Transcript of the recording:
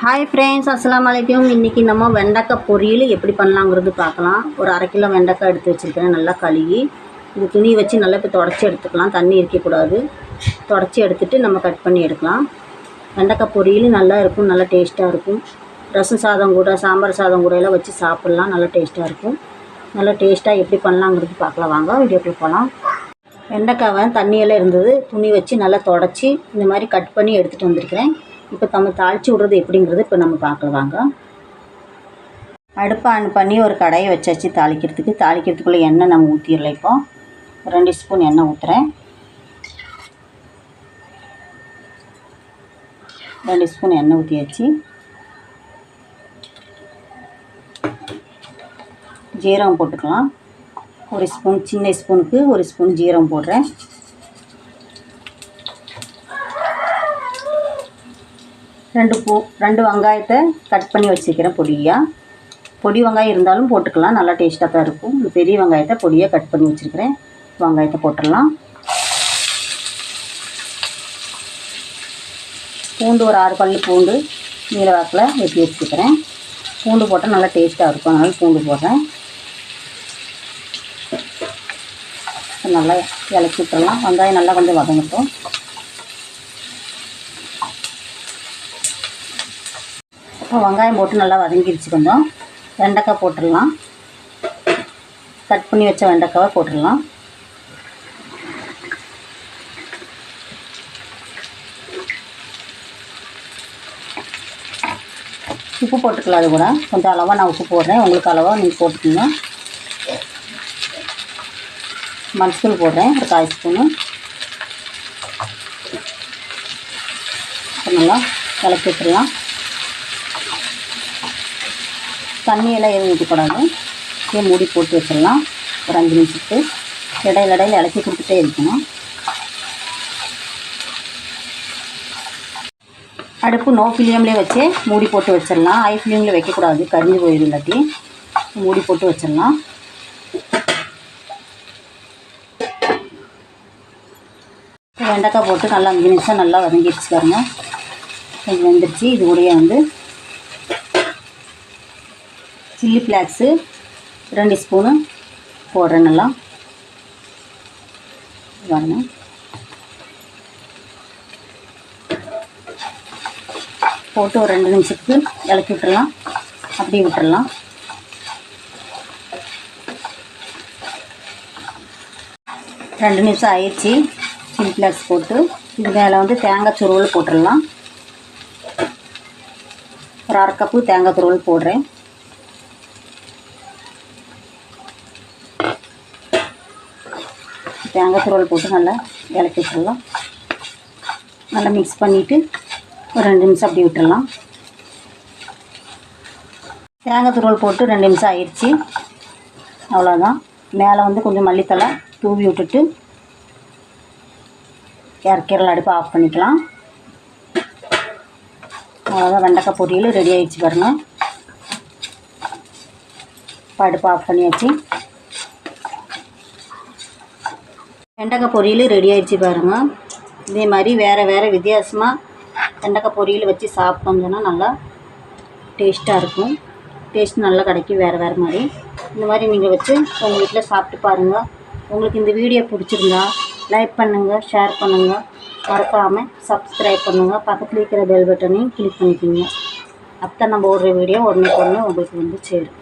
Hi friends, அஸ்ஸலாமு அலைக்கும். இன்றைக்கி நம்ம வெண்டைக்காய் பொரியல் எப்படி பண்ணலாங்கிறது பார்க்கலாம். ஒரு 1/2 கிலோ வெண்டைக்காய் எடுத்து வச்சுருக்கிறேன். நல்லா கழுவி இது துணி வச்சு நல்லா இப்போ தொடச்சி எடுத்துக்கலாம். தண்ணி இருக்கக்கூடாது. தொடச்சி எடுத்துகிட்டு நம்ம கட் பண்ணி எடுக்கலாம். வெண்டைக்காய் பொரியல் நல்லா இருக்கும், நல்லா டேஸ்ட்டாக இருக்கும். ரசம் சாதம் கூட, சாம்பார் சாதம் கூட எல்லாம் வச்சு சாப்பிட்லாம். நல்லா டேஸ்ட்டாக இருக்கும். நல்லா டேஸ்ட்டாக எப்படி பண்ணலாங்கிறது பார்க்கலாம். வாங்க வீடியோக்குள்ளே போகலாம். வெண்டைக்காவை தண்ணியெல்லாம் இருந்தது துணி வச்சு நல்லா தொடச்சி இந்த மாதிரி கட் பண்ணி எடுத்துகிட்டு வந்திருக்கிறேன். இப்போ நம்ம தாளித்து விட்றது எப்படிங்கிறது இப்போ நம்ம பார்க்கலாம் வாங்க. அடுப்பை ஆன் பண்ணி ஒரு கடாயை வச்சாச்சு தாளிக்கிறதுக்குள்ளே எண்ணெய் நம்ம ஊற்றிடலாம். இப்போ 2 ஸ்பூன் எண்ணெய் ஊற்றுறேன். 2 ஸ்பூன் எண்ணெய் ஊற்றியாச்சு. ஜீரகம் போட்டுக்கலாம். 1 ஸ்பூன், சின்ன ஸ்பூனுக்கு 1 ஸ்பூன் ஜீரகம் போடுறேன். 2 வெங்காயத்தை கட் பண்ணி வச்சுக்கிறேன் பொடியாக. பொடி வெங்காயம் இருந்தாலும் போட்டுக்கலாம், நல்லா டேஸ்ட்டாக தான் இருக்கும். பெரிய வெங்காயத்தை பொடியாக கட் பண்ணி வச்சுருக்கிறேன். வெங்காயத்தை போட்டுடலாம். பூண்டு ஒரு 6 பல்லு பூண்டு நீல வாக்கில் வெட்டி வச்சுக்கிறேன். பூண்டு போட்டால் நல்லா டேஸ்ட்டாக இருக்கும், அதனால் பூண்டு போடுறேன். நல்லா இலக்கி விட்டுறலாம். வெங்காயம் நல்லா கொஞ்சம் வதங்கட்டும். இப்போ வெங்காயம் போட்டு நல்லா வதங்கிடுச்சு. கொஞ்சம் வெண்டைக்காய் போட்டுடலாம். கட் பண்ணி வச்ச வெண்டைக்காவை போட்டுடலாம். உப்பு போட்டுக்கலாம். அது கூட கொஞ்சம் அளவாக நான் உப்பு போடுறேன், உங்களுக்கு அளவாக நீங்கள் போட்டுக்கோங்க. மஞ்சள் போடுறேன் ஒரு 1/4 ஸ்பூனு. நல்லா கலக்கி விட்டுடலாம். தண்ணியெல்லாம் எதுவும் ஊற்றக்கூடாது. இதே மூடி போட்டு வச்சிடலாம் ஒரு 5 நிமிஷத்துக்கு. இடையில இலக்கி கொடுத்துட்டே இருக்கணும். அடுப்பு நோ ஃப்ளேம்லேயே வச்சு மூடி போட்டு வச்சிடலாம். ஹை ஃப்ளேமில் வைக்கக்கூடாது, கரிஞ்சு போயிடும். இல்லாட்டி மூடி போட்டு வச்சிடலாம். வெண்டைக்காய் போட்டு நல்லா 5 நிமிஷம் நல்லா வதங்கிடுச்சு பாருங்க. இது வெந்துடுச்சு. இது கூடயே சில்லி ஃப்ளாக்ஸு 2 ஸ்பூனு போடுறேன். நல்லா பாருங்க. போட்டு ஒரு 2 நிமிஷத்துக்கு இலக்கி விட்டுடலாம். அப்படியே விட்டுடலாம். ரெண்டு நிமிஷம் ஆயிடுச்சு. சில்லி ஃப்ளாக்ஸ் போட்டு இது மேலே தேங்காய் துருவல் போட்டுடலாம். ஒரு 1/2 கப்பு தேங்காய் துருவல் போடுறேன். தேங்காய் துருவல் போட்டு நல்லா இலக்கி விட்டுடலாம். நல்லா மிக்ஸ் பண்ணிவிட்டு ஒரு 2 நிமிஷம் அப்படி விட்டுடலாம். தேங்காய் துருவல் போட்டு 2 நிமிஷம் ஆயிடுச்சு. அவ்வளோதான். மேலே கொஞ்சம் மல்லித்தலை தூவி விட்டுட்டு இறக்கிடலாம். அடுப்பு ஆஃப் பண்ணிக்கலாம். அவ்வளோதான். வெண்டைக்காய் பொரியல் ரெடி ஆகிடுச்சு பாருங்கள். இப்போ அடுப்பு ஆஃப் பண்ணியாச்சு. வெண்டைக்காய் பொரியல் ரெடி ஆகிடுச்சு பாருங்கள். இதே மாதிரி வேறு வித்தியாசமாக வெண்டைக்காய் பொரியல் வச்சு சாப்பிட்டோம்னா நல்லா டேஸ்ட்டாக இருக்கும். டேஸ்ட் நல்லா கிடைக்கும் வேறு மாதிரி. இந்த மாதிரி நீங்கள் வச்சு உங்கள் வீட்டில் சாப்பிட்டு பாருங்கள். உங்களுக்கு இந்த வீடியோ பிடிச்சிருந்தா லைக் பண்ணுங்கள், ஷேர் பண்ணுங்கள், மறக்காமல் சப்ஸ்கிரைப் பண்ணுங்கள். பக்கத்தில் இருக்கிற பெல் பட்டனையும் கிளிக் பண்ணிக்கோங்க. அப்போ நம்ம ஒரு வீடியோ உடனே உங்களுக்கு சேரும்.